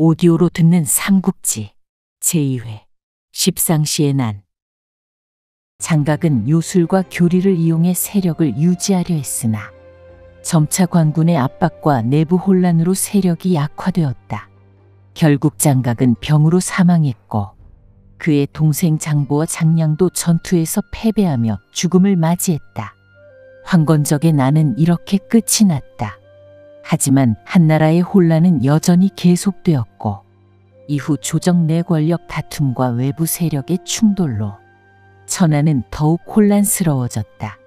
오디오로 듣는 삼국지 제2회 십상시의 난. 장각은 요술과 교리를 이용해 세력을 유지하려 했으나 점차 관군의 압박과 내부 혼란으로 세력이 약화되었다. 결국 장각은 병으로 사망했고 그의 동생 장보와 장량도 전투에서 패배하며 죽음을 맞이했다. 황건적의 난은 이렇게 끝이 났다. 하지만 한나라의 혼란은 여전히 계속되었고 이후 조정 내 권력 다툼과 외부 세력의 충돌로 천하는 더욱 혼란스러워졌다.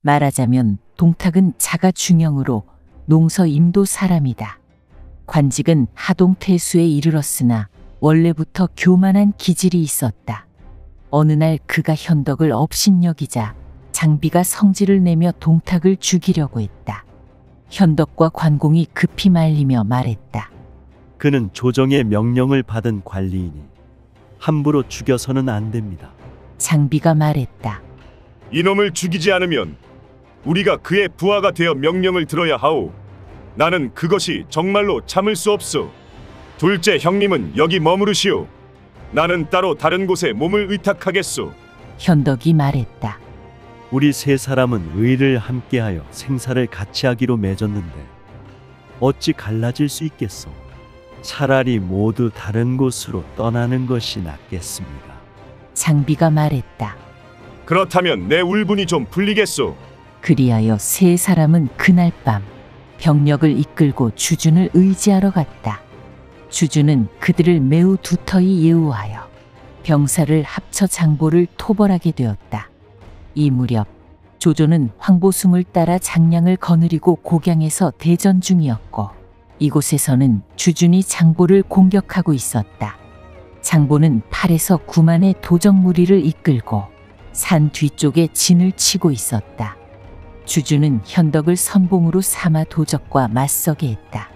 말하자면 동탁은 자가 중형으로 농서임도 사람이다. 관직은 하동태수에 이르렀으나 원래부터 교만한 기질이 있었다. 어느 날 그가 현덕을 업신여기자 장비가 성질을 내며 동탁을 죽이려고 했다. 현덕과 관공이 급히 말리며 말했다. 그는 조정의 명령을 받은 관리이니 함부로 죽여서는 안 됩니다. 장비가 말했다. 이놈을 죽이지 않으면 우리가 그의 부하가 되어 명령을 들어야 하오. 나는 그것이 정말로 참을 수 없소. 둘째 형님은 여기 머무르시오. 나는 따로 다른 곳에 몸을 의탁하겠소. 현덕이 말했다. 우리 세 사람은 의를 함께하여 생사를 같이 하기로 맺었는데 어찌 갈라질 수 있겠소. 차라리 모두 다른 곳으로 떠나는 것이 낫겠습니다. 장비가 말했다. 그렇다면 내 울분이 좀 풀리겠소. 그리하여 세 사람은 그날 밤 병력을 이끌고 주준을 의지하러 갔다. 주준은 그들을 매우 두터이 예우하여 병사를 합쳐 장보를 토벌하게 되었다. 이 무렵 조조는 황보숭을 따라 장량을 거느리고 곡양에서 대전 중이었고 이곳에서는 주준이 장보를 공격하고 있었다. 장보는 8에서 9만의 도적 무리를 이끌고 산 뒤쪽에 진을 치고 있었다. 주준은 현덕을 선봉으로 삼아 도적과 맞서게 했다.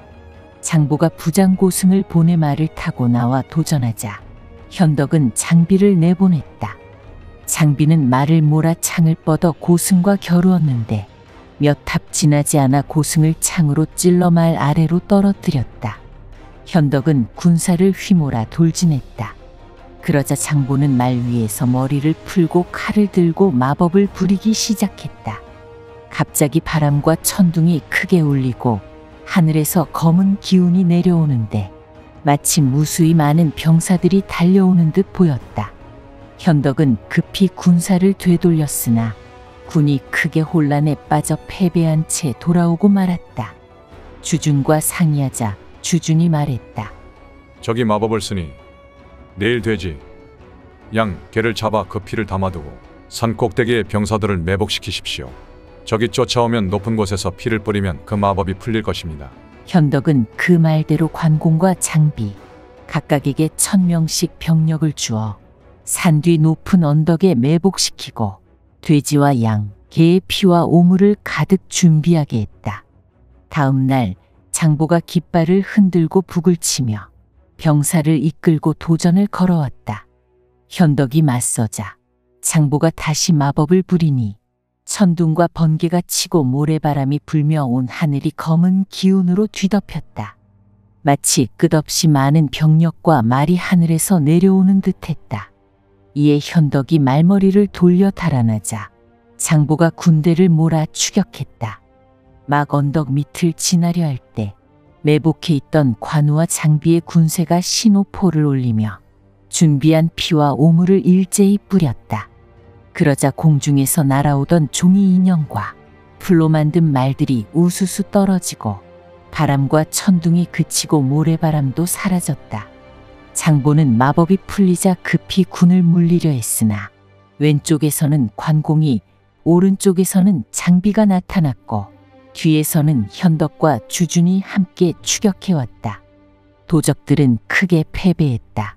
장보가 부장고승을 보내 말을 타고 나와 도전하자 현덕은 장비를 내보냈다. 장비는 말을 몰아 창을 뻗어 고승과 겨루었는데 몇 탑 지나지 않아 고승을 창으로 찔러 말 아래로 떨어뜨렸다. 현덕은 군사를 휘몰아 돌진했다. 그러자 장보는 말 위에서 머리를 풀고 칼을 들고 마법을 부리기 시작했다. 갑자기 바람과 천둥이 크게 울리고 하늘에서 검은 기운이 내려오는데 마치 무수히 많은 병사들이 달려오는 듯 보였다. 현덕은 급히 군사를 되돌렸으나 군이 크게 혼란에 빠져 패배한 채 돌아오고 말았다. 주준과 상의하자 주준이 말했다. 저기 마법을 쓰니 내일 되지. 양 개를 잡아 그 피를 담아두고 산 꼭대기에 병사들을 매복시키십시오. 적이 쫓아오면 높은 곳에서 피를 뿌리면 그 마법이 풀릴 것입니다. 현덕은 그 말대로 관공과 장비 각각에게 1000명씩 병력을 주어 산 뒤 높은 언덕에 매복시키고 돼지와 양, 개의 피와 오물을 가득 준비하게 했다. 다음 날 장보가 깃발을 흔들고 북을 치며 병사를 이끌고 도전을 걸어왔다. 현덕이 맞서자 장보가 다시 마법을 부리니 천둥과 번개가 치고 모래바람이 불며 온 하늘이 검은 기운으로 뒤덮였다. 마치 끝없이 많은 병력과 말이 하늘에서 내려오는 듯했다. 이에 현덕이 말머리를 돌려 달아나자 장보가 군대를 몰아 추격했다. 막 언덕 밑을 지나려 할 때 매복해 있던 관우와 장비의 군세가 신호포를 올리며 준비한 피와 오물을 일제히 뿌렸다. 그러자 공중에서 날아오던 종이 인형과 풀로 만든 말들이 우수수 떨어지고 바람과 천둥이 그치고 모래바람도 사라졌다. 장보는 마법이 풀리자 급히 군을 물리려 했으나 왼쪽에서는 관공이, 오른쪽에서는 장비가 나타났고 뒤에서는 현덕과 주준이 함께 추격해왔다. 도적들은 크게 패배했다.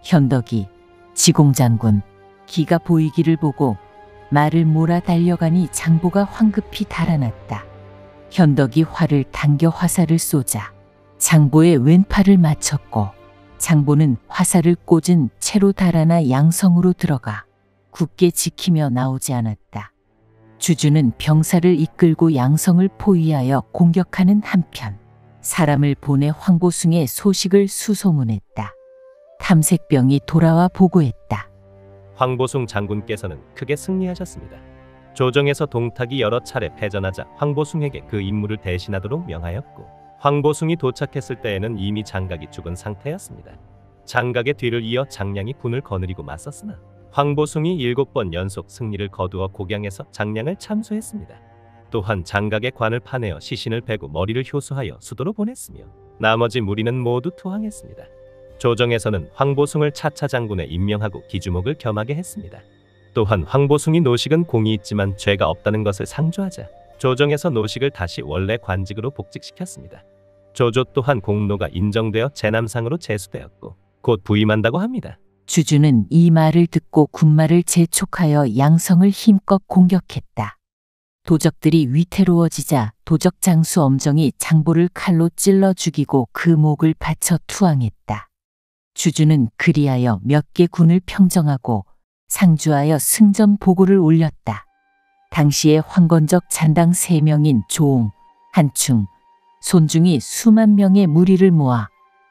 현덕이 지공장군 기가 보이기를 보고 말을 몰아 달려가니 장보가 황급히 달아났다. 현덕이 활을 당겨 화살을 쏘자 장보의 왼팔을 맞췄고 장보는 화살을 꽂은 채로 달아나 양성으로 들어가 굳게 지키며 나오지 않았다. 주준은 병사를 이끌고 양성을 포위하여 공격하는 한편 사람을 보내 황보숭의 소식을 수소문했다. 탐색병이 돌아와 보고했다. 황보숭 장군께서는 크게 승리하셨습니다. 조정에서 동탁이 여러 차례 패전하자 황보숭에게 그 임무를 대신하도록 명하였고, 황보숭이 도착했을 때에는 이미 장각이 죽은 상태였습니다. 장각의 뒤를 이어 장량이 군을 거느리고 맞섰으나 황보숭이 7번 연속 승리를 거두어 곡양에서 장량을 참수했습니다. 또한 장각의 관을 파내어 시신을 베고 머리를 효수하여 수도로 보냈으며 나머지 무리는 모두 투항했습니다. 조정에서는 황보숭을 차차 장군에 임명하고 기주목을 겸하게 했습니다. 또한 황보숭이 노식은 공이 있지만 죄가 없다는 것을 상조하자 조정에서 노식을 다시 원래 관직으로 복직시켰습니다. 조조 또한 공로가 인정되어 제남상으로 제수되었고 곧 부임한다고 합니다. 주주는 이 말을 듣고 군마를 재촉하여 양성을 힘껏 공격했다. 도적들이 위태로워지자 도적 장수 엄정이 장보를 칼로 찔러 죽이고 그 목을 바쳐 투항했다. 주주는 그리하여 몇 개 군을 평정하고 상주하여 승전 보고를 올렸다. 당시에 황건적 잔당 3명인 조옹, 한충, 손중이 수만 명의 무리를 모아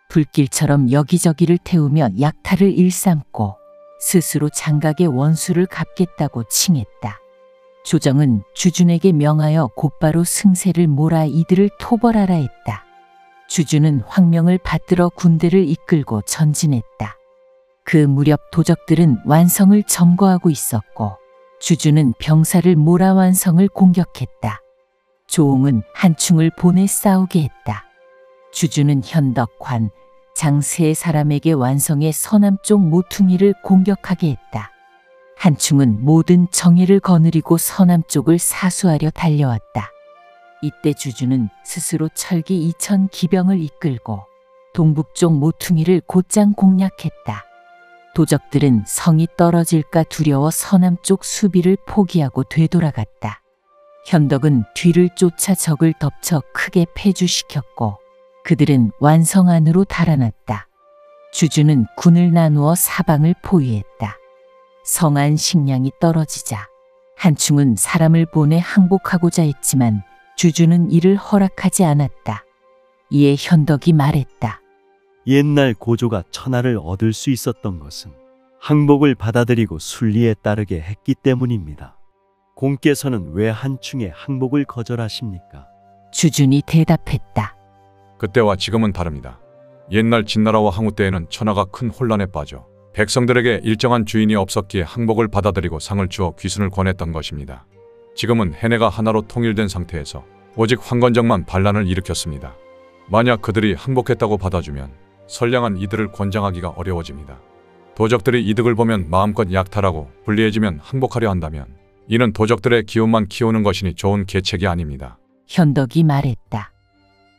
불길처럼 여기저기를 태우며 약탈을 일삼고 스스로 장각의 원수를 갚겠다고 칭했다. 조정은 주준에게 명하여 곧바로 승세를 몰아 이들을 토벌하라 했다. 주준은 황명을 받들어 군대를 이끌고 전진했다. 그 무렵 도적들은 완성을 점거하고 있었고 주준은 병사를 몰아 완성을 공격했다. 조옹은 한충을 보내 싸우게 했다. 주준은 현덕관, 장 3사람에게 완성의 서남쪽 모퉁이를 공격하게 했다. 한충은 모든 정예를 거느리고 서남쪽을 사수하려 달려왔다. 이때 주준은 스스로 철기 2000 기병을 이끌고 동북쪽 모퉁이를 곧장 공략했다. 도적들은 성이 떨어질까 두려워 서남쪽 수비를 포기하고 되돌아갔다. 현덕은 뒤를 쫓아 적을 덮쳐 크게 패주시켰고 그들은 완성 안으로 달아났다. 주주는 군을 나누어 사방을 포위했다. 성안 식량이 떨어지자 한충은 사람을 보내 항복하고자 했지만 주주는 이를 허락하지 않았다. 이에 현덕이 말했다. 옛날 고조가 천하를 얻을 수 있었던 것은 항복을 받아들이고 순리에 따르게 했기 때문입니다. 공께서는 왜 한충의 항복을 거절하십니까? 주준이 대답했다. 그때와 지금은 다릅니다. 옛날 진나라와 항우 때에는 천하가 큰 혼란에 빠져 백성들에게 일정한 주인이 없었기에 항복을 받아들이고 상을 주어 귀순을 권했던 것입니다. 지금은 해내가 하나로 통일된 상태에서 오직 황건적만 반란을 일으켰습니다. 만약 그들이 항복했다고 받아주면 선량한 이들을 권장하기가 어려워집니다. 도적들이 이득을 보면 마음껏 약탈하고 불리해지면 항복하려 한다면 이는 도적들의 기운만 키우는 것이니 좋은 계책이 아닙니다. 현덕이 말했다.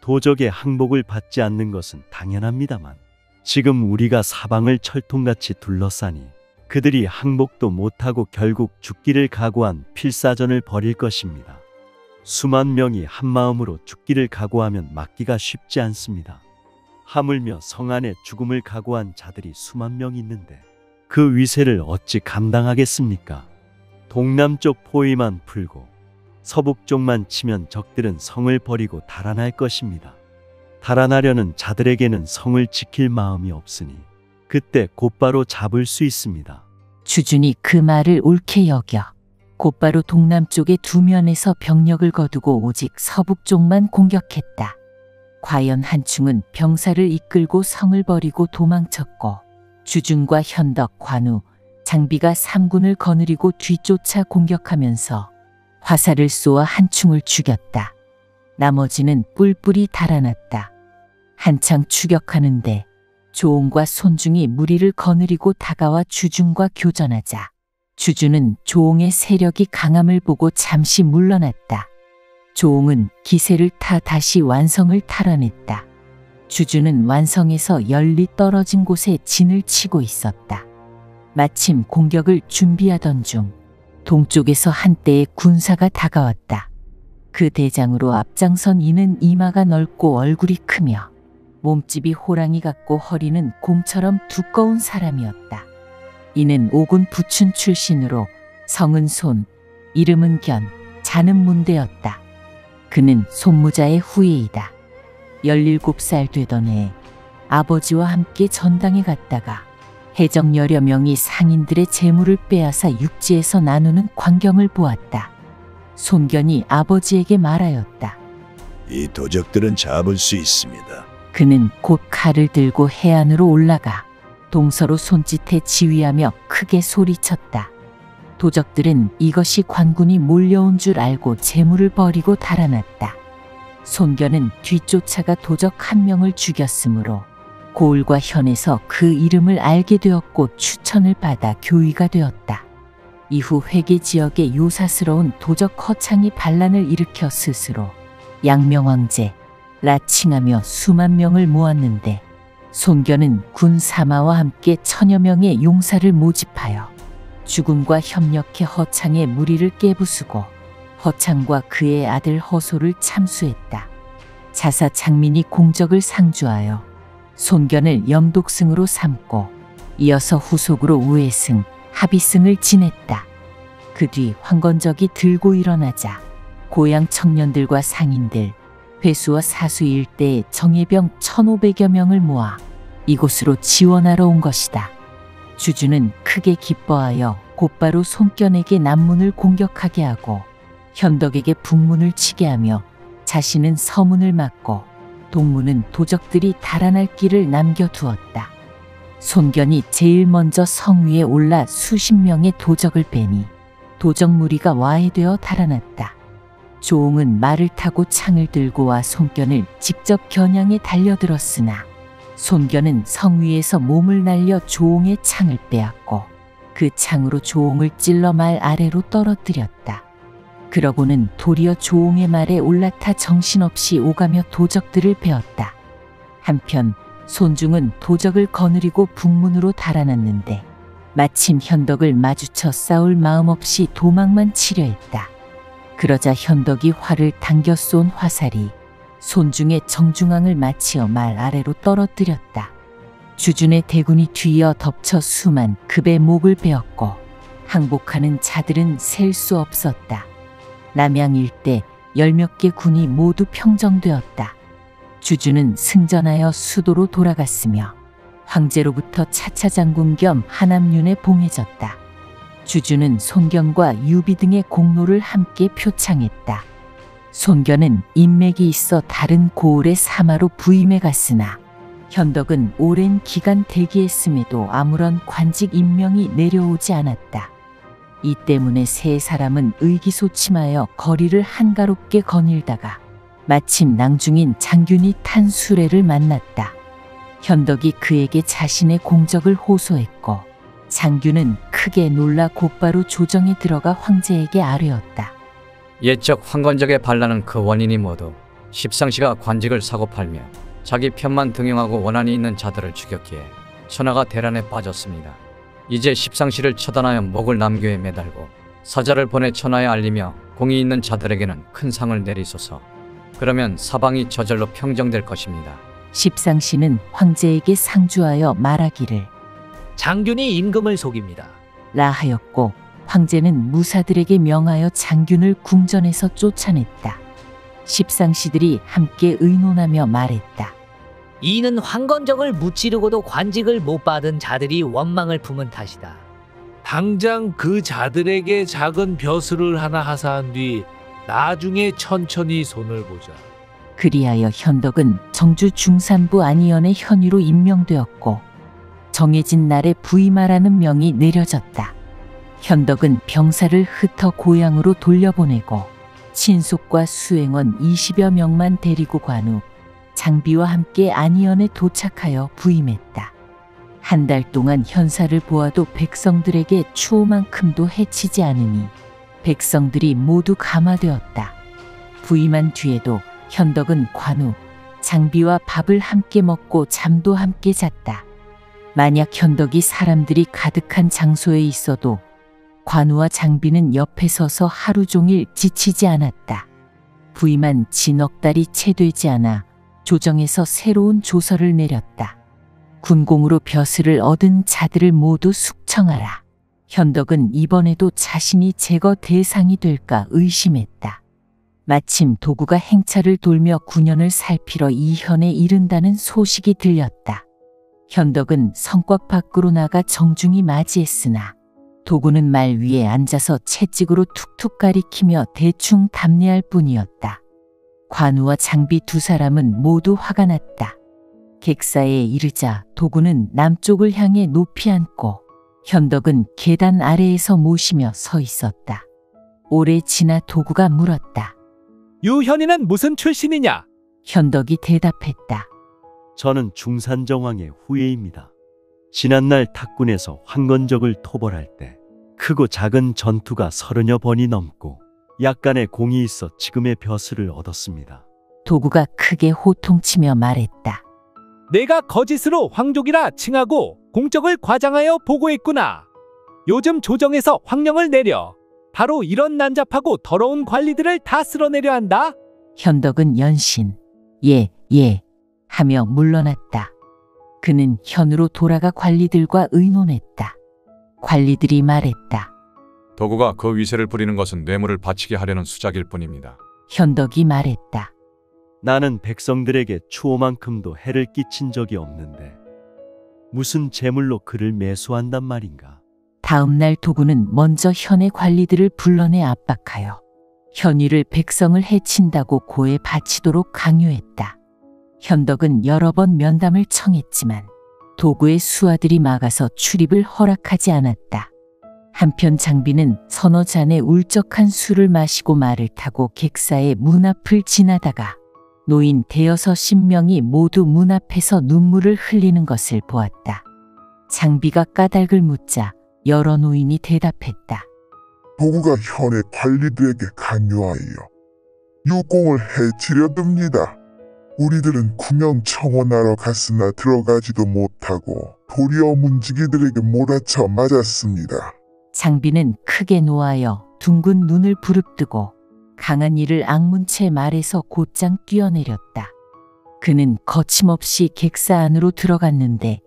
도적의 항복을 받지 않는 것은 당연합니다만 지금 우리가 사방을 철통같이 둘러싸니 그들이 항복도 못하고 결국 죽기를 각오한 필사전을 벌일 것입니다. 수만 명이 한마음으로 죽기를 각오하면 막기가 쉽지 않습니다. 하물며 성 안에 죽음을 각오한 자들이 수만 명 있는데 그 위세를 어찌 감당하겠습니까? 동남쪽 포위만 풀고 서북쪽만 치면 적들은 성을 버리고 달아날 것입니다. 달아나려는 자들에게는 성을 지킬 마음이 없으니 그때 곧바로 잡을 수 있습니다. 주준이 그 말을 옳게 여겨 곧바로 동남쪽의 두 면에서 병력을 거두고 오직 서북쪽만 공격했다. 과연 한충은 병사를 이끌고 성을 버리고 도망쳤고 주준과 현덕, 관우, 장비가 3군을 거느리고 뒤쫓아 공격하면서 화살을 쏘아 한충을 죽였다. 나머지는 뿔뿔이 달아났다. 한창 추격하는데 조옹과 손중이 무리를 거느리고 다가와 주준과 교전하자 주준은 조옹의 세력이 강함을 보고 잠시 물러났다. 조옹은 기세를 타 다시 완성을 탈환했다. 주준은 완성에서 열리 떨어진 곳에 진을 치고 있었다. 마침 공격을 준비하던 중 동쪽에서 한때의 군사가 다가왔다. 그 대장으로 앞장선 이는 이마가 넓고 얼굴이 크며 몸집이 호랑이 같고 허리는 곰처럼 두꺼운 사람이었다. 이는 오군 부춘 출신으로 성은 손, 이름은 견, 자는 문대였다. 그는 손무자의 후예이다. 17살 되던 해 아버지와 함께 전당에 갔다가 해적 여러 명이 상인들의 재물을 빼앗아 육지에서 나누는 광경을 보았다. 손견이 아버지에게 말하였다. 이 도적들은 잡을 수 있습니다. 그는 곧 칼을 들고 해안으로 올라가 동서로 손짓해 지휘하며 크게 소리쳤다. 도적들은 이것이 관군이 몰려온 줄 알고 재물을 버리고 달아났다. 손견은 뒤쫓아가 도적 한 명을 죽였으므로 고을과 현에서 그 이름을 알게 되었고 추천을 받아 교위가 되었다. 이후 회계 지역에 요사스러운 도적 허창이 반란을 일으켜 스스로 양명왕제, 라칭하며 수만 명을 모았는데 손견은 군 사마와 함께 1000여 명의 용사를 모집하여 죽음과 협력해 허창의 무리를 깨부수고 허창과 그의 아들 허소를 참수했다. 자사 장민이 공적을 상주하여 손견을 염독승으로 삼고 이어서 후속으로 우회승, 합의승을 지냈다. 그 뒤 황건적이 들고 일어나자 고향 청년들과 상인들, 회수와 사수 일대의 정예병 1500여 명을 모아 이곳으로 지원하러 온 것이다. 주주는 크게 기뻐하여 곧바로 손견에게 남문을 공격하게 하고 현덕에게 북문을 치게 하며 자신은 서문을 막고 동문은 도적들이 달아날 길을 남겨두었다. 손견이 제일 먼저 성 위에 올라 수십 명의 도적을 빼니 도적 무리가 와해되어 달아났다. 조옹은 말을 타고 창을 들고 와 손견을 직접 겨냥에 달려들었으나 손견은 성 위에서 몸을 날려 조옹의 창을 빼앗고 그 창으로 조옹을 찔러 말 아래로 떨어뜨렸다. 그러고는 도리어 조옹의 말에 올라타 정신없이 오가며 도적들을 베었다. 한편 손중은 도적을 거느리고 북문으로 달아났는데 마침 현덕을 마주쳐 싸울 마음 없이 도망만 치려 했다. 그러자 현덕이 활을 당겨 쏜 화살이 손중의 정중앙을 맞히어 말 아래로 떨어뜨렸다. 주준의 대군이 뒤이어 덮쳐 수만 급의 목을 베었고 항복하는 자들은 셀 수 없었다. 남양 일대 10몇 개 군이 모두 평정되었다. 주준은 승전하여 수도로 돌아갔으며 황제로부터 차차장군 겸 하남윤에 봉해졌다. 주준은 손견과 유비 등의 공로를 함께 표창했다. 손견은 인맥이 있어 다른 고을의 사마로 부임해 갔으나 현덕은 오랜 기간 대기했음에도 아무런 관직 임명이 내려오지 않았다. 이 때문에 세 사람은 의기소침하여 거리를 한가롭게 거닐다가 마침 낭중인 장균이 탄 수레를 만났다. 현덕이 그에게 자신의 공적을 호소했고 장균은 크게 놀라 곧바로 조정에 들어가 황제에게 아뢰었다. 옛적 황건적의 반란은 그 원인이 모두 십상시가 관직을 사고팔며 자기 편만 등용하고 원한이 있는 자들을 죽였기에 천하가 대란에 빠졌습니다. 이제 십상시를 처단하여 목을 남교에 매달고 사자를 보내 천하에 알리며 공이 있는 자들에게는 큰 상을 내리소서. 그러면 사방이 저절로 평정될 것입니다. 십상시는 황제에게 상주하여 말하기를 장균이 임금을 속입니다. 라 하였고 황제는 무사들에게 명하여 장균을 궁전에서 쫓아냈다. 십상시들이 함께 의논하며 말했다. 이는 황건적을 무찌르고도 관직을 못 받은 자들이 원망을 품은 탓이다. 당장 그 자들에게 작은 벼슬을 하나 하사한 뒤 나중에 천천히 손을 보자. 그리하여 현덕은 정주 중산부 안희연의 현위로 임명되었고 정해진 날에 부임하라는 명이 내려졌다. 현덕은 병사를 흩어 고향으로 돌려보내고 친속과 수행원 20여 명만 데리고 간 후 장비와 함께 안희연에 도착하여 부임했다. 한 달 동안 현사를 보아도 백성들에게 추호만큼도 해치지 않으니 백성들이 모두 감화되었다. 부임한 뒤에도 현덕은 관우, 장비와 밥을 함께 먹고 잠도 함께 잤다. 만약 현덕이 사람들이 가득한 장소에 있어도 관우와 장비는 옆에 서서 하루 종일 지치지 않았다. 부임한 지 넉 달이 채 되지 않아 조정에서 새로운 조서를 내렸다. 군공으로 벼슬을 얻은 자들을 모두 숙청하라. 현덕은 이번에도 자신이 제거 대상이 될까 의심했다. 마침 도구가 행차를 돌며 군현을 살피러 이현에 이른다는 소식이 들렸다. 현덕은 성곽 밖으로 나가 정중히 맞이했으나 도구는 말 위에 앉아서 채찍으로 툭툭 가리키며 대충 답례할 뿐이었다. 관우와 장비 두 사람은 모두 화가 났다. 객사에 이르자 도구는 남쪽을 향해 높이 앉고 현덕은 계단 아래에서 모시며 서 있었다. 오래 지나 도구가 물었다. 유현이는 무슨 출신이냐? 현덕이 대답했다. 저는 중산정왕의 후예입니다. 지난날 탁군에서 황건적을 토벌할 때 크고 작은 전투가 30여 번이 넘고 약간의 공이 있어 지금의 벼슬을 얻었습니다. 도구가 크게 호통치며 말했다. 내가 거짓으로 황족이라 칭하고 공적을 과장하여 보고했구나. 요즘 조정에서 황령을 내려 바로 이런 난잡하고 더러운 관리들을 다 쓸어내려 한다. 현덕은 연신 예 하며 물러났다. 그는 현으로 돌아가 관리들과 의논했다. 관리들이 말했다. 도구가 그 위세를 부리는 것은 뇌물을 바치게 하려는 수작일 뿐입니다. 현덕이 말했다. 나는 백성들에게 추호만큼도 해를 끼친 적이 없는데 무슨 재물로 그를 매수한단 말인가. 다음 날 도구는 먼저 현의 관리들을 불러내 압박하여 현위를 백성을 해친다고 고에 바치도록 강요했다. 현덕은 여러 번 면담을 청했지만 도구의 수하들이 막아서 출입을 허락하지 않았다. 한편 장비는 서너 잔의 울적한 술을 마시고 말을 타고 객사의 문 앞을 지나다가 노인 대여섯 10명이 모두 문 앞에서 눈물을 흘리는 것을 보았다. 장비가 까닭을 묻자 여러 노인이 대답했다. 도구가 현의 관리들에게 강요하여 유공을 해치려 듭니다. 우리들은 구명 청원하러 갔으나 들어가지도 못하고 도리어 문지기들에게 몰아쳐 맞았습니다. 장비는 크게 노하여 둥근 눈을 부릅뜨고 강한 이를 악문채 말에서 곧장 뛰어내렸다. 그는 거침없이 객사 안으로 들어갔는데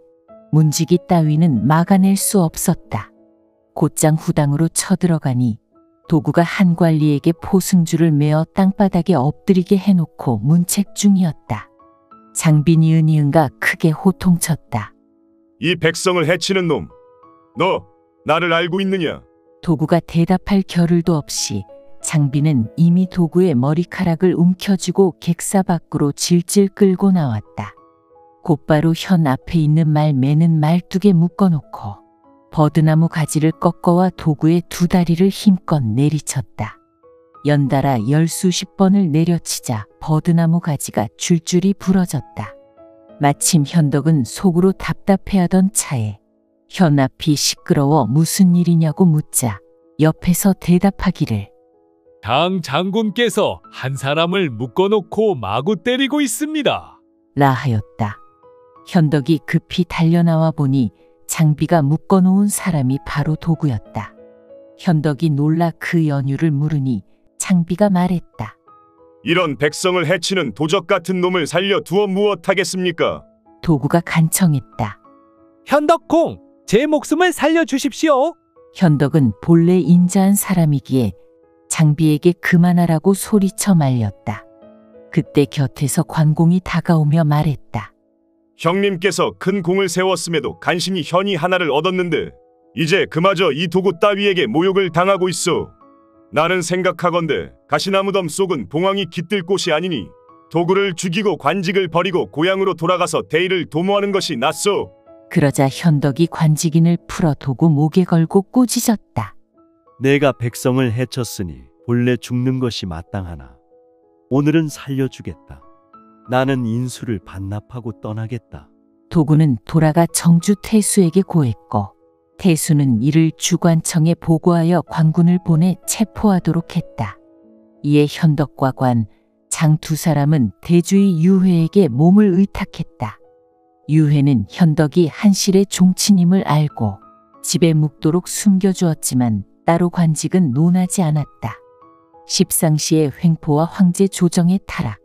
문지기 따위는 막아낼 수 없었다. 곧장 후당으로 쳐들어가니 도구가 한 관리에게 포승줄을 메어 땅바닥에 엎드리게 해놓고 문책 중이었다. 장비 니은이은가 크게 호통쳤다. 이 백성을 해치는 놈, 너 나를 알고 있느냐? 도구가 대답할 겨를도 없이 장비는 이미 도구의 머리카락을 움켜쥐고 객사 밖으로 질질 끌고 나왔다. 곧바로 현 앞에 있는 말 매는 말뚝에 묶어놓고 버드나무 가지를 꺾어와 도구의 두 다리를 힘껏 내리쳤다. 연달아 열수십 번을 내려치자 버드나무 가지가 줄줄이 부러졌다. 마침 현덕은 속으로 답답해하던 차에 현 앞이 시끄러워 무슨 일이냐고 묻자 옆에서 대답하기를 당 장군께서 한 사람을 묶어놓고 마구 때리고 있습니다. 라 하였다. 현덕이 급히 달려나와 보니 장비가 묶어놓은 사람이 바로 도구였다. 현덕이 놀라 그 연유를 물으니 장비가 말했다. 이런 백성을 해치는 도적 같은 놈을 살려 두어 무엇하겠습니까? 도구가 간청했다. 현덕공, 제 목숨을 살려주십시오. 현덕은 본래 인자한 사람이기에 장비에게 그만하라고 소리쳐 말렸다. 그때 곁에서 관공이 다가오며 말했다. 형님께서 큰 공을 세웠음에도 간신히 현이 하나를 얻었는데 이제 그마저 이 도구 따위에게 모욕을 당하고 있어. 나는 생각하건대 가시나무덤 속은 봉황이 깃들 곳이 아니니 도구를 죽이고 관직을 버리고 고향으로 돌아가서 대의를 도모하는 것이 낫소. 그러자 현덕이 관직인을 풀어 도구 목에 걸고 꾸짖었다. 내가 백성을 해쳤으니 본래 죽는 것이 마땅하나 오늘은 살려주겠다. 나는 인수를 반납하고 떠나겠다. 도구는 돌아가 정주 태수에게 고했고 태수는 이를 주관청에 보고하여 관군을 보내 체포하도록 했다. 이에 현덕과 관, 장 두 사람은 대주의 유회에게 몸을 의탁했다. 유회는 현덕이 한실의 종친임을 알고 집에 묵도록 숨겨주었지만 따로 관직은 논하지 않았다. 십상시의 횡포와 황제 조정의 타락.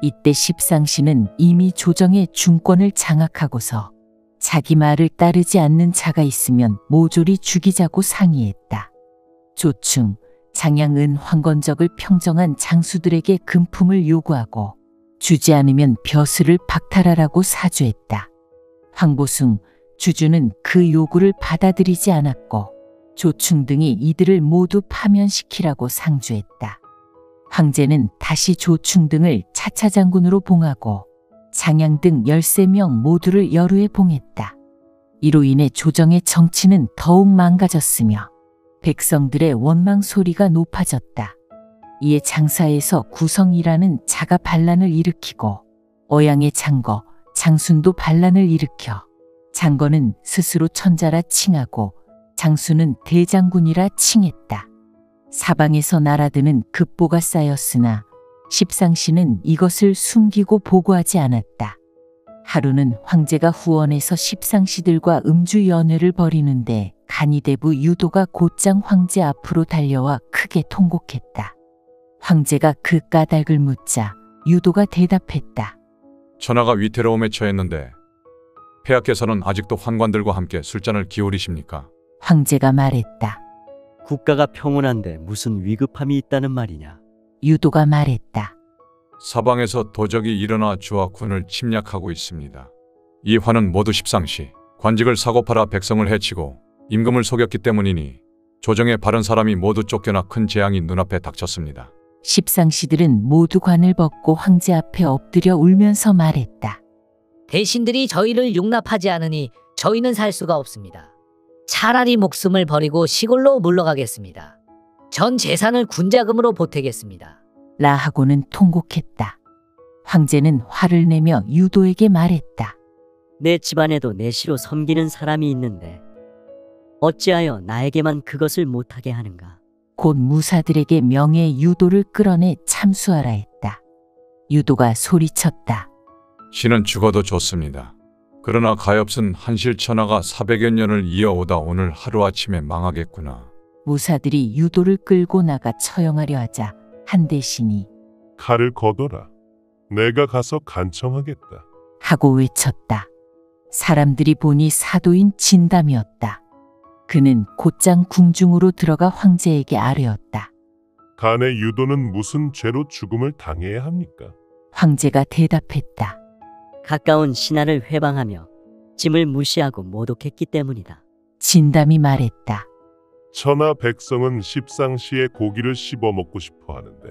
이때 십상시는 이미 조정의 중권을 장악하고서 자기 말을 따르지 않는 자가 있으면 모조리 죽이자고 상의했다. 조충, 장양은 황건적을 평정한 장수들에게 금품을 요구하고 주지 않으면 벼슬을 박탈하라고 사주했다. 황보숭, 주주는 그 요구를 받아들이지 않았고 조충 등이 이들을 모두 파면시키라고 상주했다. 황제는 다시 조충 등을 차차장군으로 봉하고 장양 등 13명 모두를 여루에 봉했다. 이로 인해 조정의 정치는 더욱 망가졌으며 백성들의 원망 소리가 높아졌다. 이에 장사에서 구성이라는 자가 반란을 일으키고 어양의 장거, 장순도 반란을 일으켜 장거는 스스로 천자라 칭하고 장수는 대장군이라 칭했다. 사방에서 날아드는 급보가 쌓였으나 십상시는 이것을 숨기고 보고하지 않았다. 하루는 황제가 후원해서 십상시들과 음주 연회를 벌이는데 간이대부 유도가 곧장 황제 앞으로 달려와 크게 통곡했다. 황제가 그 까닭을 묻자 유도가 대답했다. 천하가 위태로움에 처했는데 폐하께서는 아직도 환관들과 함께 술잔을 기울이십니까? 황제가 말했다. 국가가 평온한데 무슨 위급함이 있다는 말이냐? 유도가 말했다. 사방에서 도적이 일어나 주와 군을 침략하고 있습니다. 이 화는 모두 십상시 관직을 사고 팔아 백성을 해치고 임금을 속였기 때문이니 조정에 바른 사람이 모두 쫓겨나 큰 재앙이 눈앞에 닥쳤습니다. 십상시들은 모두 관을 벗고 황제 앞에 엎드려 울면서 말했다. 대신들이 저희를 용납하지 않으니 저희는 살 수가 없습니다. 차라리 목숨을 버리고 시골로 물러가겠습니다. 전 재산을 군자금으로 보태겠습니다. 라하고는 통곡했다. 황제는 화를 내며 유도에게 말했다. 내 집안에도 내시로 섬기는 사람이 있는데 어찌하여 나에게만 그것을 못하게 하는가? 곧 무사들에게 명예 유도를 끌어내 참수하라 했다. 유도가 소리쳤다. 신은 죽어도 좋습니다. 그러나 가엾은 한실천하가 400여 년을 이어오다 오늘 하루아침에 망하겠구나. 무사들이 유도를 끌고 나가 처형하려 하자 한대신이 칼을 거둬라. 내가 가서 간청하겠다. 하고 외쳤다. 사람들이 보니 사도인 진담이었다. 그는 곧장 궁중으로 들어가 황제에게 아뢰었다. 간의 유도는 무슨 죄로 죽음을 당해야 합니까? 황제가 대답했다. 가까운 신하를 회방하며 짐을 무시하고 모독했기 때문이다. 진담이 말했다. 천하 백성은 십상시의 고기를 씹어 먹고 싶어 하는데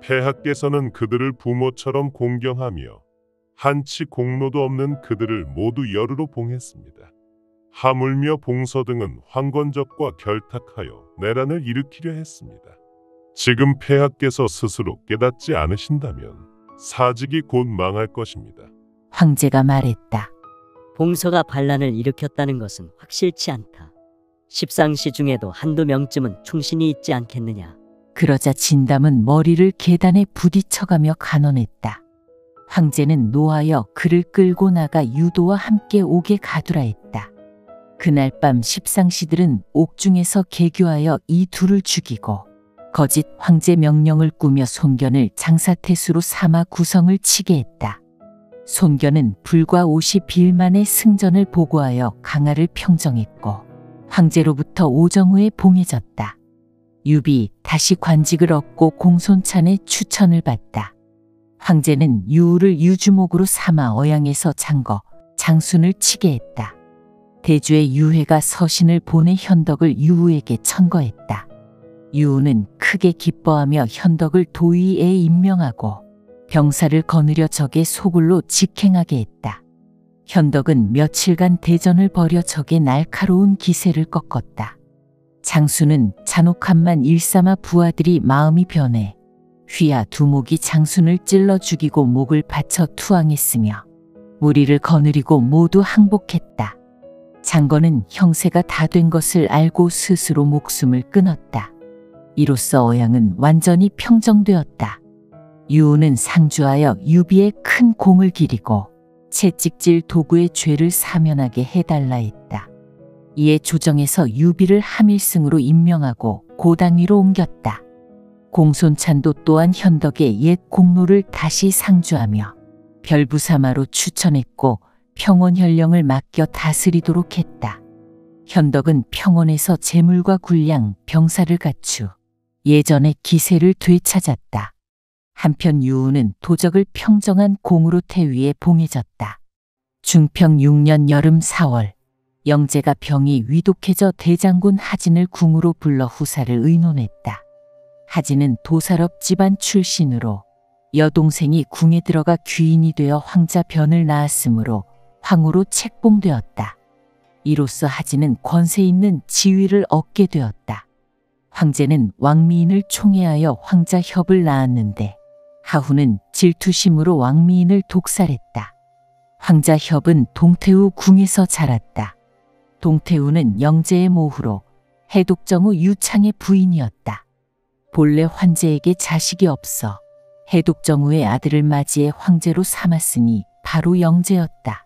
폐하께서는 그들을 부모처럼 공경하며 한치 공로도 없는 그들을 모두 여루로 봉했습니다. 하물며 봉서 등은 황건적과 결탁하여 내란을 일으키려 했습니다. 지금 폐하께서 스스로 깨닫지 않으신다면 사직이 곧 망할 것입니다. 황제가 말했다. 봉서가 반란을 일으켰다는 것은 확실치 않다. 십상시 중에도 한두 명쯤은 충신이 있지 않겠느냐. 그러자 진담은 머리를 계단에 부딪혀가며 간언했다. 황제는 노하여 그를 끌고 나가 유도와 함께 옥에 가두라 했다. 그날 밤 십상시들은 옥중에서 개교하여 이 둘을 죽이고 거짓 황제 명령을 꾸며 손견을 장사태수로 삼아 구성을 치게 했다. 손견은 불과 50일 만에 승전을 보고하여 강하를 평정했고 황제로부터 오정후에 봉해졌다. 유비 다시 관직을 얻고 공손찬의 추천을 받다. 황제는 유우를 유주목으로 삼아 어양에서 장거, 장순을 치게 했다. 대주의 유해가 서신을 보내 현덕을 유우에게 천거했다. 유우는 크게 기뻐하며 현덕을 도의에 임명하고 병사를 거느려 적의 소굴로 직행하게 했다. 현덕은 며칠간 대전을 벌여 적의 날카로운 기세를 꺾었다. 장수는 잔혹함만 일삼아 부하들이 마음이 변해 휘하 두목이 장순을 찔러 죽이고 목을 바쳐 투항했으며 무리를 거느리고 모두 항복했다. 장거는 형세가 다 된 것을 알고 스스로 목숨을 끊었다. 이로써 어양은 완전히 평정되었다. 유우는 상주하여 유비의 큰 공을 기리고 채찍질 도구의 죄를 사면하게 해달라 했다. 이에 조정에서 유비를 함일승으로 임명하고 고당위로 옮겼다. 공손찬도 또한 현덕의 옛 공로를 다시 상주하며 별부사마로 추천했고 평원현령을 맡겨 다스리도록 했다. 현덕은 평원에서 재물과 군량, 병사를 갖추 예전의 기세를 되찾았다. 한편 유우는 도적을 평정한 공으로태 위에 봉해졌다. 중평 6년 여름 4월 영재가 병이 위독해져 대장군 하진을 궁으로 불러 후사를 의논했다. 하진은 도살업 집안 출신으로 여동생이 궁에 들어가 귀인이 되어 황자 변을 낳았으므로 황후로 책봉되었다. 이로써 하진은 권세 있는 지위를 얻게 되었다. 황제는 왕미인을 총애하여 황자협을 낳았는데 하후는 질투심으로 왕미인을 독살했다. 황자협은 동태우 궁에서 자랐다. 동태우는 영재의 모후로 해독정후 유창의 부인이었다. 본래 환제에게 자식이 없어 해독정후의 아들을 맞이해 황제로 삼았으니 바로 영재였다.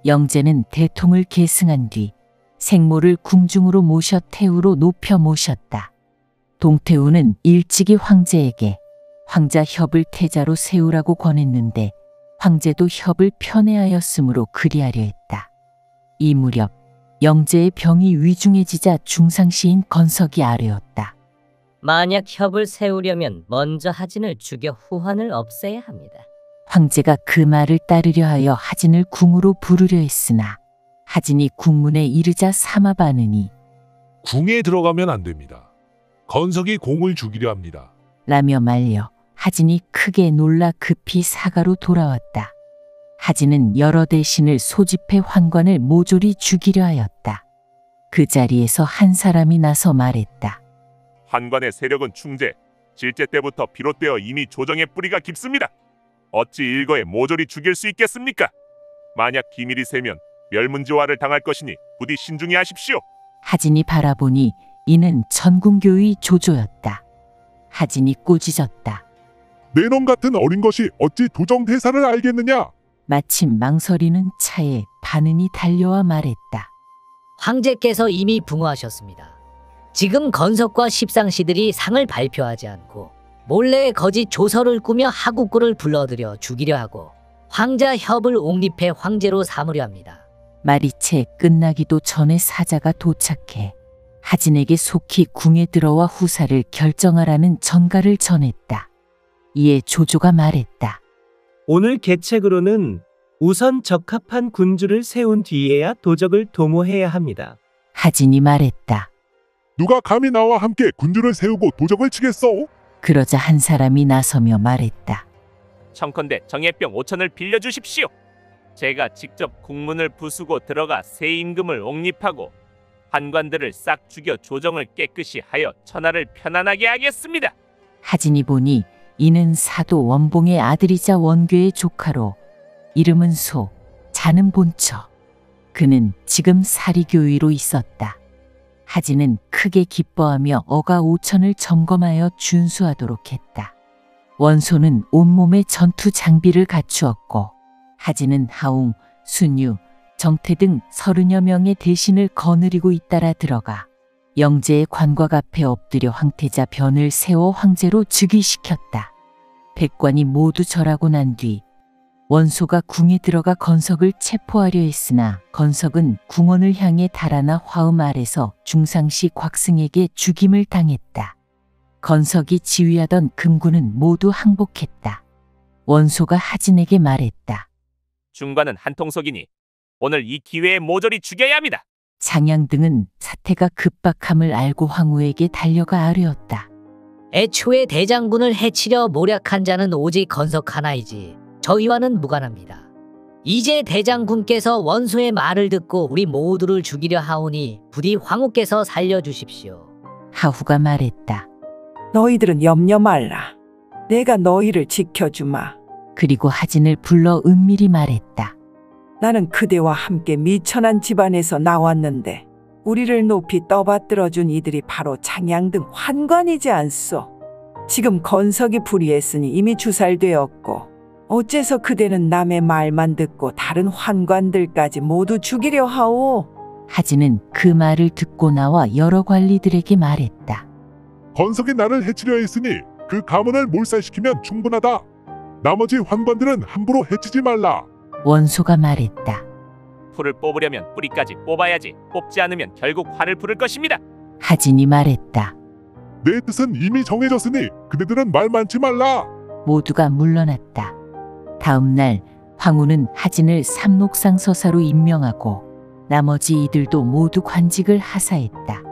영재는 대통을 계승한 뒤 생모를 궁중으로 모셔 태우로 높여 모셨다. 동태우는 일찍이 황제에게 황자협을 태자로 세우라고 권했는데 황제도 협을 편애하였으므로 그리하려 했다. 이 무렵 영재의 병이 위중해지자 중상시인 건석이 아뢰었다. 만약 협을 세우려면 먼저 하진을 죽여 후환을 없애야 합니다. 황제가 그 말을 따르려 하여 하진을 궁으로 부르려 했으나 하진이 궁문에 이르자 삼아바느니 궁에 들어가면 안 됩니다. 건석이 공을 죽이려 합니다. 라며 말려 하진이 크게 놀라 급히 사가로 돌아왔다. 하진은 여러 대신을 소집해 환관을 모조리 죽이려 하였다. 그 자리에서 한 사람이 나서 말했다. 환관의 세력은 충제, 질제 때부터 비롯되어 이미 조정의 뿌리가 깊습니다. 어찌 일거에 모조리 죽일 수 있겠습니까? 만약 기밀이 새면 멸문지화를 당할 것이니 부디 신중히 하십시오. 하진이 바라보니 이는 전궁교의 조조였다. 하진이 꾸짖었다. 내놈 같은 어린 것이 어찌 도정 대사를 알겠느냐? 마침 망설이는 차에 바느니 달려와 말했다. 황제께서 이미 붕어하셨습니다. 지금 건석과 십상시들이 상을 발표하지 않고 몰래 거짓 조서를 꾸며 하국구를 불러들여 죽이려 하고 황자협을 옹립해 황제로 삼으려 합니다. 말이 채 끝나기도 전에 사자가 도착해 하진에게 속히 궁에 들어와 후사를 결정하라는 전가를 전했다. 이에 조조가 말했다. 오늘 계책으로는 우선 적합한 군주를 세운 뒤에야 도적을 도모해야 합니다. 하진이 말했다. 누가 감히 나와 함께 군주를 세우고 도적을 치겠소? 그러자 한 사람이 나서며 말했다. 청컨대 정예병 5천을 빌려주십시오. 제가 직접 국문을 부수고 들어가 새 임금을 옹립하고 환관들을 싹 죽여 조정을 깨끗이 하여 천하를 편안하게 하겠습니다. 하진이 보니 이는 사도 원봉의 아들이자 원괴의 조카로 이름은 소, 자는 본처. 그는 지금 사리교위로 있었다. 하진은 크게 기뻐하며 어가 5천을 점검하여 준수하도록 했다. 원소는 온몸에 전투 장비를 갖추었고 하진은 하웅, 순유, 정태 등 30여 명의 대신을 거느리고 잇따라 들어가 영재의 관곽 앞에 엎드려 황태자 변을 세워 황제로 즉위시켰다. 백관이 모두 절하고 난 뒤 원소가 궁에 들어가 건석을 체포하려 했으나 건석은 궁원을 향해 달아나 화음 아래서 중상시 곽승에게 죽임을 당했다. 건석이 지휘하던 금군은 모두 항복했다. 원소가 하진에게 말했다. 중관은 한통속이니 오늘 이 기회에 모조리 죽여야 합니다. 장양 등은 사태가 급박함을 알고 황후에게 달려가 아뢰었다. 애초에 대장군을 해치려 모략한 자는 오직 건석 하나이지 저희와는 무관합니다. 이제 대장군께서 원소의 말을 듣고 우리 모두를 죽이려 하오니 부디 황후께서 살려주십시오. 하후가 말했다. 너희들은 염려 말라. 내가 너희를 지켜주마. 그리고 하진을 불러 은밀히 말했다. 나는 그대와 함께 미천한 집안에서 나왔는데 우리를 높이 떠받들어준 이들이 바로 장양 등 환관이지 않소. 지금 건석이 불의했으니 이미 주살되었고 어째서 그대는 남의 말만 듣고 다른 환관들까지 모두 죽이려 하오? 하진은 그 말을 듣고 나와 여러 관리들에게 말했다. 건석이 나를 해치려 했으니 그 가문을 몰살시키면 충분하다. 나머지 환관들은 함부로 해치지 말라. 원소가 말했다. 풀을 뽑으려면 뿌리까지 뽑아야지 뽑지 않으면 결국 활을 부를 것입니다. 하진이 말했다. 내 뜻은 이미 정해졌으니 그대들은 말 많지 말라. 모두가 물러났다. 다음 날 황후는 하진을 삼록상 서사로 임명하고 나머지 이들도 모두 관직을 하사했다.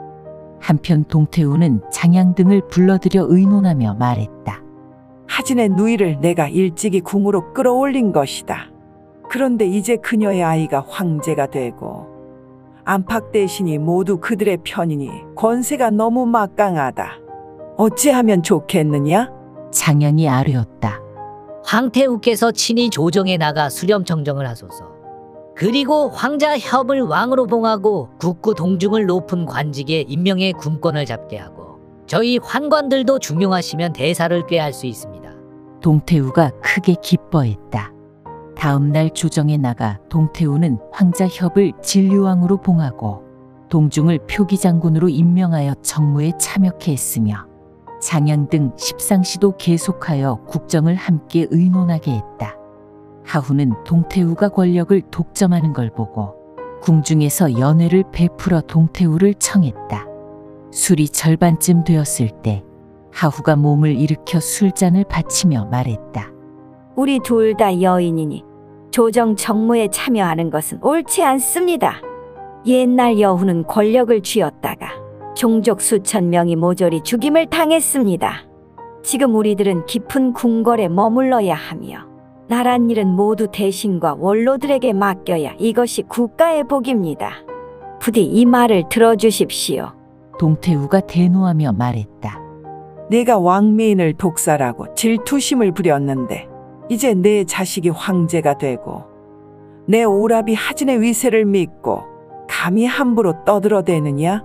한편 동태우는 장양등을 불러들여 의논하며 말했다. 하진의 누이를 내가 일찍이 궁으로 끌어올린 것이다. 그런데 이제 그녀의 아이가 황제가 되고 안팎 대신이 모두 그들의 편이니 권세가 너무 막강하다. 어찌하면 좋겠느냐? 장양이 아뢰었다. 황태우께서 친히 조정에 나가 수렴청정을 하소서. 그리고 황자 협을 왕으로 봉하고 국구 동중을 높은 관직에 임명해 군권을 잡게 하고 저희 환관들도 중용하시면 대사를 꾀할 수 있습니다. 동태우가 크게 기뻐했다. 다음 날 조정에 나가 동태우는 황자협을 진류왕으로 봉하고 동중을 표기장군으로 임명하여 정무에 참여케 했으며 장양 등 십상시도 계속하여 국정을 함께 의논하게 했다. 하후는 동태우가 권력을 독점하는 걸 보고 궁중에서 연회를 베풀어 동태우를 청했다. 술이 절반쯤 되었을 때 하후가 몸을 일으켜 술잔을 받치며 말했다. 우리 둘 다 여인이니 조정 정무에 참여하는 것은 옳지 않습니다. 옛날 여후는 권력을 쥐었다가 종족 수천 명이 모조리 죽임을 당했습니다. 지금 우리들은 깊은 궁궐에 머물러야 하며 나란 일은 모두 대신과 원로들에게 맡겨야 이것이 국가의 복입니다. 부디 이 말을 들어주십시오. 동태우가 대노하며 말했다. 내가 왕미인을 독살하고 질투심을 부렸는데 이제 내 자식이 황제가 되고 내 오라비 하진의 위세를 믿고 감히 함부로 떠들어대느냐?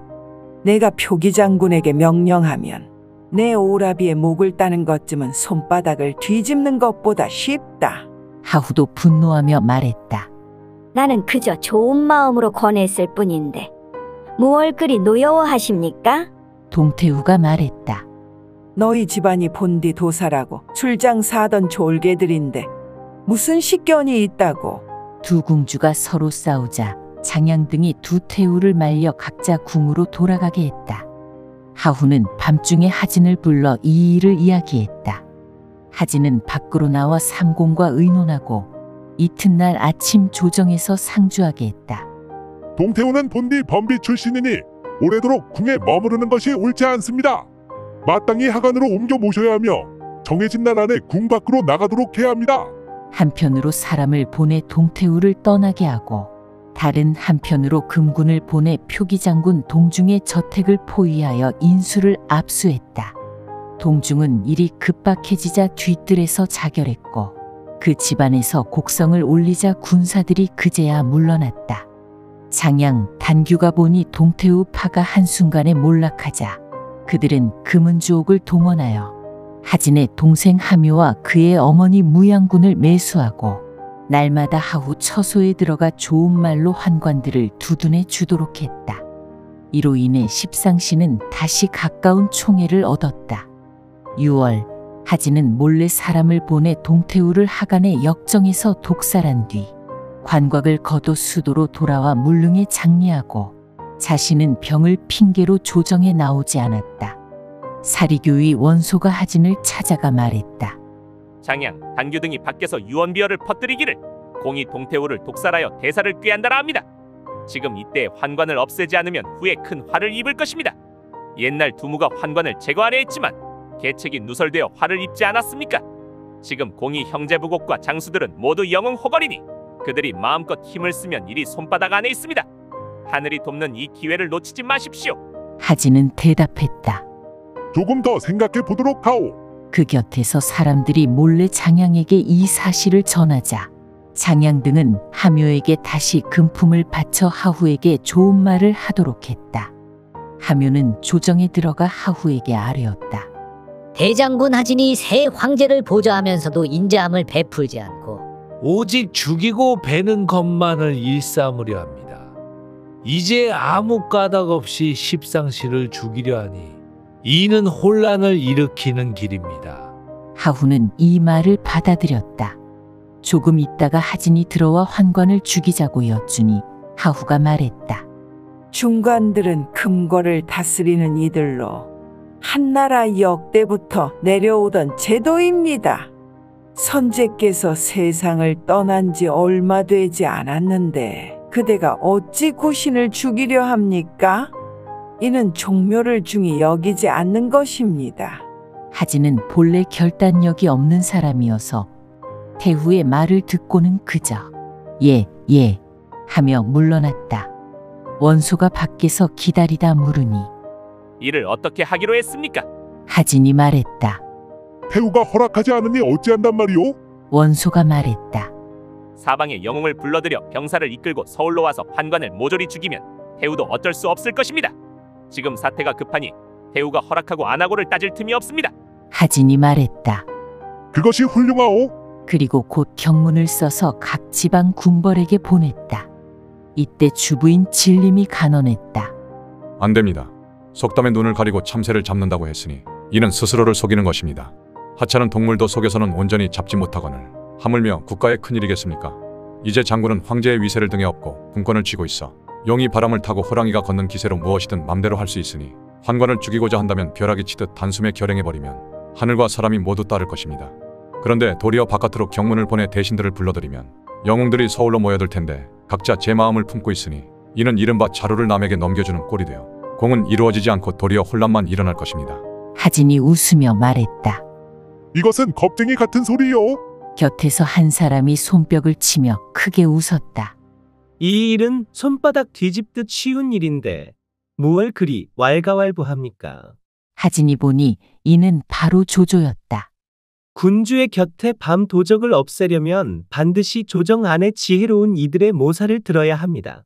내가 표기장군에게 명령하면 내 오라비의 목을 따는 것쯤은 손바닥을 뒤집는 것보다 쉽다. 하후도 분노하며 말했다. 나는 그저 좋은 마음으로 권했을 뿐인데 무얼 그리 노여워하십니까? 동태우가 말했다. 너희 집안이 본디 도사라고 출장사하던 졸개들인데 무슨 식견이 있다고. 두 궁주가 서로 싸우자 장양 등이 두 태우를 말려 각자 궁으로 돌아가게 했다. 하후는 밤중에 하진을 불러 이 일을 이야기했다. 하진은 밖으로 나와 삼공과 의논하고 이튿날 아침 조정에서 상주하게 했다. 동태우는 본디 범비 출신이니 오래도록 궁에 머무르는 것이 옳지 않습니다. 마땅히 하관으로 옮겨 모셔야 하며 정해진 날 안에 궁 밖으로 나가도록 해야 합니다. 한편으로 사람을 보내 동태우를 떠나게 하고 다른 한편으로 금군을 보내 표기장군 동중의 저택을 포위하여 인수를 압수했다. 동중은 일이 급박해지자 뒤뜰에서 자결했고 그 집안에서 곡성을 올리자 군사들이 그제야 물러났다. 장양, 단규가 보니 동태우 파가 한순간에 몰락하자 그들은 금은주옥을 동원하여 하진의 동생 하묘와 그의 어머니 무양군을 매수하고 날마다 하후 처소에 들어가 좋은 말로 환관들을 두둔해 주도록 했다. 이로 인해 십상시는 다시 가까운 총애를 얻었다. 6월 하진은 몰래 사람을 보내 동태우를 하간의 역정에서 독살한 뒤 관곽을 거둬 수도로 돌아와 물릉에 장례하고 자신은 병을 핑계로 조정에 나오지 않았다. 사리교의 원소가 하진을 찾아가 말했다. 장양, 단규 등이 밖에서 유언비어를 퍼뜨리기를 공이 동태우를 독살하여 대사를 꾀한다라 합니다. 지금 이때 환관을 없애지 않으면 후에 큰 화를 입을 것입니다. 옛날 두무가 환관을 제거하려 했지만 계책이 누설되어 화를 입지 않았습니까? 지금 공이 형제부곡과 장수들은 모두 영웅호걸이니 그들이 마음껏 힘을 쓰면 일이 손바닥 안에 있습니다. 하늘이 돕는 이 기회를 놓치지 마십시오. 하진은 대답했다. 조금 더 생각해 보도록 하오. 그 곁에서 사람들이 몰래 장양에게 이 사실을 전하자 장양 등은 하묘에게 다시 금품을 바쳐 하후에게 좋은 말을 하도록 했다. 하묘는 조정에 들어가 하후에게 아뢰었다. 대장군 하진이 새 황제를 보좌하면서도 인자함을 베풀지 않고 오직 죽이고 베는 것만을 일삼으려 합니다. 이제 아무 까닭 없이 십상시를 죽이려 하니 이는 혼란을 일으키는 길입니다. 하후는 이 말을 받아들였다. 조금 있다가 하진이 들어와 환관을 죽이자고 여쭈니 하후가 말했다. 중관들은 금궐을 다스리는 이들로 한나라 역대부터 내려오던 제도입니다. 선제께서 세상을 떠난 지 얼마 되지 않았는데 그대가 어찌 구신을 죽이려 합니까? 이는 종묘를 중히 여기지 않는 것입니다. 하진은 본래 결단력이 없는 사람이어서 태후의 말을 듣고는 그저 예 하며 물러났다. 원소가 밖에서 기다리다 물으니 이를 어떻게 하기로 했습니까? 하진이 말했다. 태후가 허락하지 않으니 어찌한단 말이오? 원소가 말했다. 사방의 영웅을 불러들여 병사를 이끌고 서울로 와서 환관을 모조리 죽이면 태후도 어쩔 수 없을 것입니다. 지금 사태가 급하니 태후가 허락하고 안 하고를 따질 틈이 없습니다. 하진이 말했다. 그것이 훌륭하오. 그리고 곧 경문을 써서 각 지방 군벌에게 보냈다. 이때 주부인 진림이 간언했다. 안 됩니다. 속담에 눈을 가리고 참새를 잡는다고 했으니 이는 스스로를 속이는 것입니다. 하찮은 동물도 속여서는 온전히 잡지 못하거늘 하물며 국가의 큰일이겠습니까? 이제 장군은 황제의 위세를 등에 업고 군권을 쥐고 있어 용이 바람을 타고 호랑이가 걷는 기세로 무엇이든 맘대로 할 수 있으니 환관을 죽이고자 한다면 벼락이 치듯 단숨에 결행해버리면 하늘과 사람이 모두 따를 것입니다. 그런데 도리어 바깥으로 경문을 보내 대신들을 불러들이면 영웅들이 서울로 모여들 텐데 각자 제 마음을 품고 있으니 이는 이른바 자루를 남에게 넘겨주는 꼴이 되어 공은 이루어지지 않고 도리어 혼란만 일어날 것입니다. 하진이 웃으며 말했다. 이것은 겁쟁이 같은 소리요. 곁에서 한 사람이 손뼉을 치며 크게 웃었다. 이 일은 손바닥 뒤집듯 쉬운 일인데 무얼 그리 왈가왈부합니까? 하진이 보니 이는 바로 조조였다. 군주의 곁에 밤 도적을 없애려면 반드시 조정 안에 지혜로운 이들의 모사를 들어야 합니다.